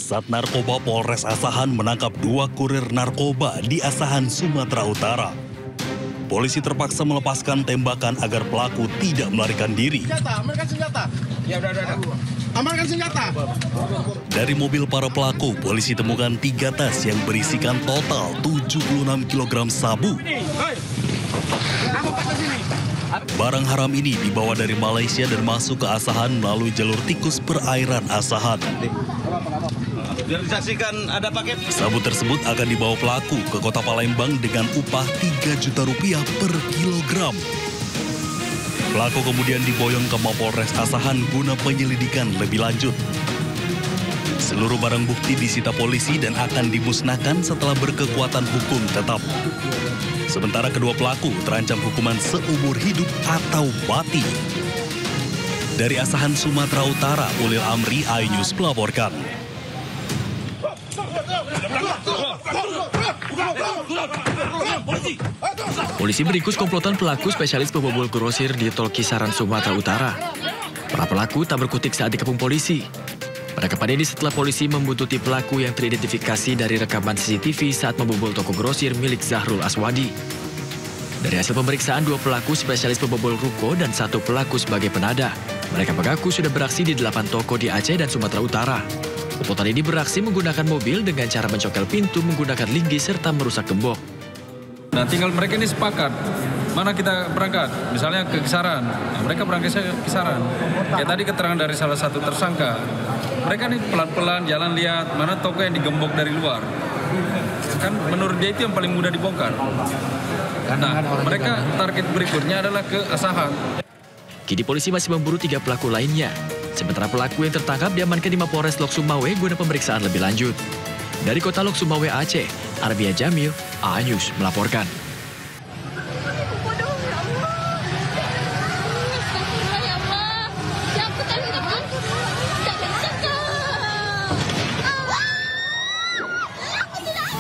Sat Narkoba Polres Asahan menangkap 2 kurir narkoba di Asahan, Sumatera Utara. Polisi terpaksa melepaskan tembakan agar pelaku tidak melarikan diri. Amankan senjata. Ya, udah. Amankan senjata. Dari mobil para pelaku, polisi temukan 3 tas yang berisikan total 76 kg sabu. Barang haram ini dibawa dari Malaysia dan masuk ke Asahan melalui jalur tikus perairan Asahan. Biar disaksikan ada paket. Sabu tersebut akan dibawa pelaku ke kota Palembang dengan upah 3 juta rupiah per kilogram. Pelaku kemudian diboyong ke Mapolres Asahan guna penyelidikan lebih lanjut. Seluruh barang bukti disita polisi dan akan dimusnahkan setelah berkekuatan hukum tetap. Sementara kedua pelaku terancam hukuman seumur hidup atau mati. Dari Asahan, Sumatera Utara, Ulil Amri, iNews melaporkan. Polisi meringkus komplotan pelaku spesialis pembobol grosir di Tol Kisaran, Sumatera Utara. Para pelaku tak berkutik saat dikepung polisi. Penangkapan ini setelah polisi membuntuti pelaku yang teridentifikasi dari rekaman CCTV saat membobol toko grosir milik Zahrul Aswadi. Dari hasil pemeriksaan, 2 pelaku spesialis pembobol ruko dan 1 pelaku sebagai penada. Mereka mengaku sudah beraksi di 8 toko di Aceh dan Sumatera Utara. Komplotan ini beraksi menggunakan mobil dengan cara mencongkel pintu menggunakan linggis serta merusak gembok. Nah, tinggal mereka ini sepakat. Mana kita berangkat? Misalnya ke Kisaran. Nah, mereka berangkat ke Kisaran. Kayak tadi keterangan dari salah satu tersangka. Mereka nih pelan-pelan jalan lihat mana toko yang digembok dari luar. Kan menurut dia itu yang paling mudah dibongkar. Nah, mereka target berikutnya adalah ke Asahan. Kini polisi masih memburu 3 pelaku lainnya. Sementara pelaku yang tertangkap diamankan di Mapolres Lok Sumawe guna pemeriksaan lebih lanjut. Dari kota Lok Sumawe, Aceh, Arbia Jamil, iNews melaporkan.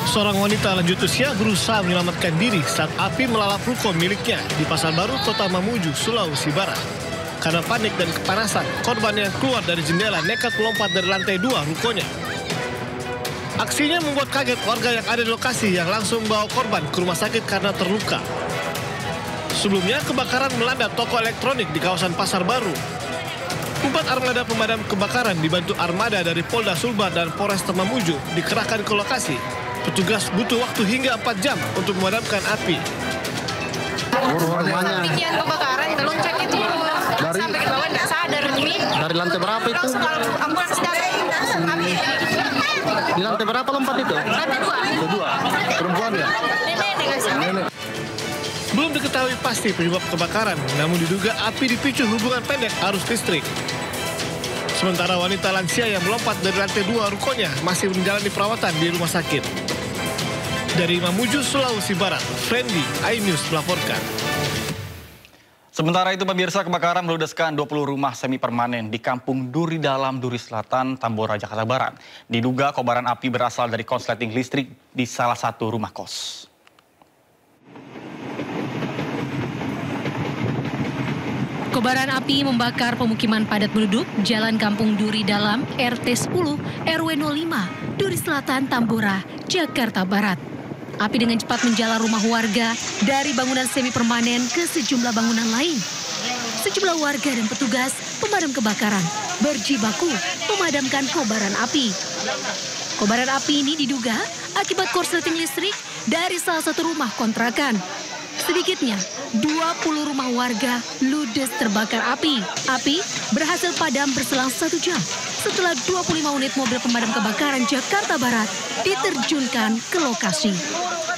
Seorang wanita lanjut usia berusaha menyelamatkan diri saat api melalap ruko miliknya di Pasar Baru, Kota Mamuju, Sulawesi Barat. Karena panik dan kepanasan, korban yang keluar dari jendela nekat melompat dari lantai 2 rukonya. Aksinya membuat kaget warga yang ada di lokasi yang langsung membawa korban ke rumah sakit karena terluka. Sebelumnya, kebakaran melanda toko elektronik di kawasan Pasar Baru. 4 armada pemadam kebakaran dibantu armada dari Polda Sulbar dan Polres Mamuju dikerahkan ke lokasi. Petugas butuh waktu hingga 4 jam untuk memadamkan api. Ketinggian kebakaran loncat itu sampai ke bawah nggak sadar ini. Dari lantai berapa itu? Ambulans datang api. Di lantai berapa lompat itu? Lantai 2. Lantai 2. Perempuan ya? Nenek dengan siapa? Belum diketahui pasti penyebab kebakaran, namun diduga api dipicu hubungan pendek arus listrik. Sementara wanita lansia yang melompat dari lantai 2 rukonya masih menjalani perawatan di rumah sakit. Dari Mamuju, Sulawesi Barat, Fendi, iNews melaporkan. Sementara itu pemirsa, kebakaran meludeskan 20 rumah semi permanen di Kampung Duri Dalam, Duri Selatan, Tambora, Jakarta Barat. Diduga kobaran api berasal dari konsleting listrik di salah satu rumah kos. Kobaran api membakar pemukiman padat penduduk Jalan Kampung Duri Dalam, RT 10, RW 05, Duri Selatan, Tambora, Jakarta Barat. Api dengan cepat menjalar rumah warga dari bangunan semi permanen ke sejumlah bangunan lain. Sejumlah warga dan petugas pemadam kebakaran berjibaku memadamkan kobaran api. Kobaran api ini diduga akibat korsleting listrik dari salah satu rumah kontrakan. Sedikitnya 20 rumah warga ludes terbakar api. Api berhasil padam berselang 1 jam setelah 25 unit mobil pemadam kebakaran Jakarta Barat diterjunkan ke lokasi.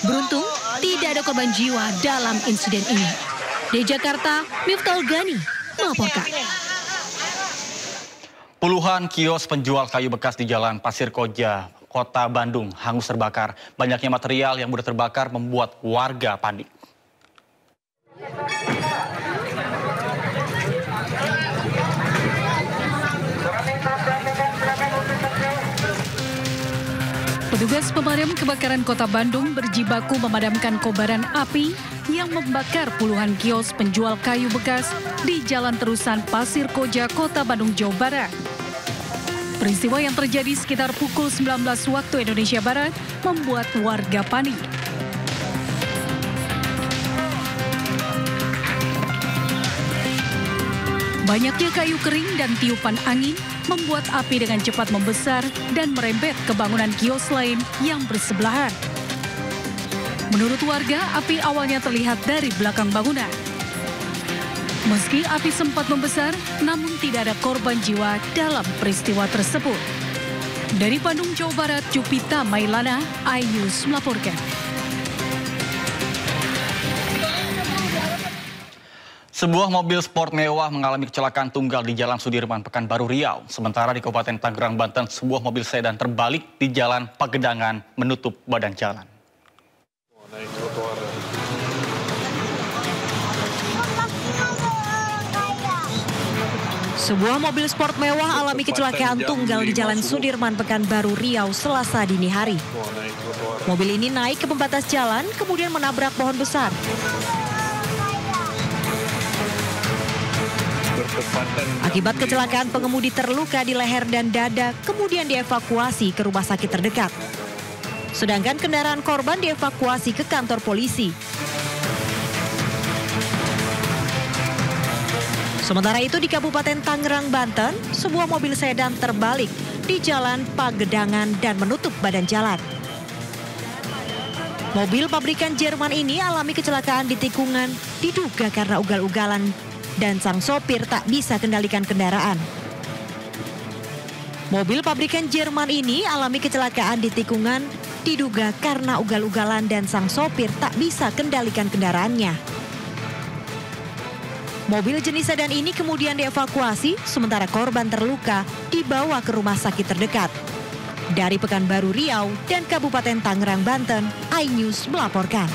Beruntung tidak ada korban jiwa dalam insiden ini. Di Jakarta, Miftahul Gani melaporkan. Puluhan kios penjual kayu bekas di Jalan Pasir Koja, Kota Bandung hangus terbakar. Banyaknya material yang mudah terbakar membuat warga panik. Petugas pemadam kebakaran Kota Bandung berjibaku memadamkan kobaran api yang membakar puluhan kios penjual kayu bekas di Jalan Terusan Pasir Koja, Kota Bandung, Jawa Barat. Peristiwa yang terjadi sekitar pukul 19 waktu Indonesia Barat membuat warga panik. Banyaknya kayu kering dan tiupan angin membuat api dengan cepat membesar dan merembet ke bangunan kios lain yang bersebelahan. Menurut warga, api awalnya terlihat dari belakang bangunan. Meski api sempat membesar, namun tidak ada korban jiwa dalam peristiwa tersebut. Dari Bandung, Jawa Barat, Jupita Mailana, iNews melaporkan. Sebuah mobil sport mewah mengalami kecelakaan tunggal di Jalan Sudirman, Pekanbaru, Riau. Sementara di Kabupaten Tangerang, Banten, sebuah mobil sedan terbalik di Jalan Pagedangan menutup badan jalan. Sebuah mobil sport mewah alami kecelakaan tunggal di Jalan Sudirman, Pekanbaru, Riau, Selasa dini hari. Mobil ini naik ke pembatas jalan, kemudian menabrak pohon besar. Akibat kecelakaan, pengemudi terluka di leher dan dada, kemudian dievakuasi ke rumah sakit terdekat. Sedangkan kendaraan korban dievakuasi ke kantor polisi. Sementara itu di Kabupaten Tangerang, Banten, sebuah mobil sedan terbalik di Jalan Pagedangan dan menutup badan jalan. Mobil pabrikan Jerman ini alami kecelakaan di tikungan, diduga karena ugal-ugalan dan sang sopir tak bisa kendalikan kendaraan. Mobil pabrikan Jerman ini alami kecelakaan di tikungan, diduga karena ugal-ugalan dan sang sopir tak bisa kendalikan kendaraannya. Mobil jenis sedan ini kemudian dievakuasi, sementara korban terluka dibawa ke rumah sakit terdekat. Dari Pekanbaru, Riau, dan Kabupaten Tangerang, Banten, iNews melaporkan.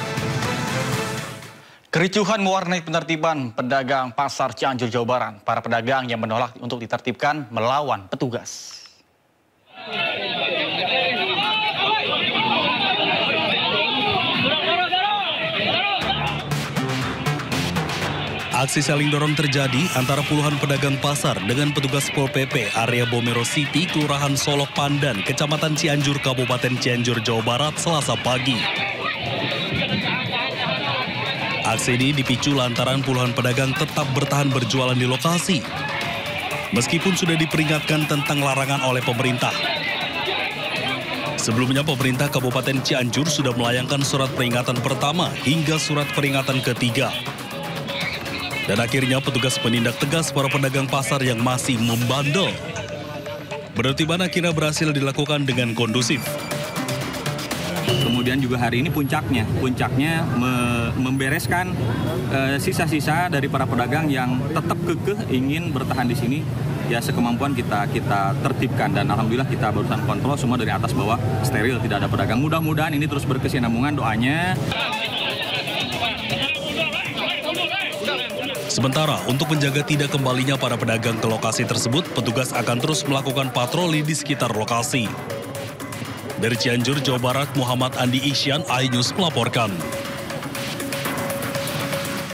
Kericuhan mewarnai penertiban pedagang pasar Cianjur, Jawa Barat. Para pedagang yang menolak untuk ditertibkan melawan petugas. Aksi saling dorong terjadi antara puluhan pedagang pasar dengan petugas Pol PP area Bomero City, Kelurahan Solok Pandan, Kecamatan Cianjur, Kabupaten Cianjur, Jawa Barat, Selasa pagi. Aksi ini dipicu lantaran puluhan pedagang tetap bertahan berjualan di lokasi, meskipun sudah diperingatkan tentang larangan oleh pemerintah. Sebelumnya pemerintah Kabupaten Cianjur sudah melayangkan surat peringatan pertama hingga surat peringatan ketiga. Dan akhirnya petugas menindak tegas para pedagang pasar yang masih membandel. Penertiban akhirnya berhasil dilakukan dengan kondusif. Kemudian juga hari ini puncaknya membereskan sisa-sisa dari para pedagang yang tetap kekeh ingin bertahan di sini. Ya sekemampuan kita tertibkan dan alhamdulillah kita barusan kontrol semua dari atas bawah steril, tidak ada pedagang. Mudah-mudahan ini terus berkesinambungan, doanya. Sementara untuk menjaga tidak kembalinya para pedagang ke lokasi tersebut, petugas akan terus melakukan patroli di sekitar lokasi. Dari Cianjur, Jawa Barat, Muhammad Andi Isyan, iNews melaporkan.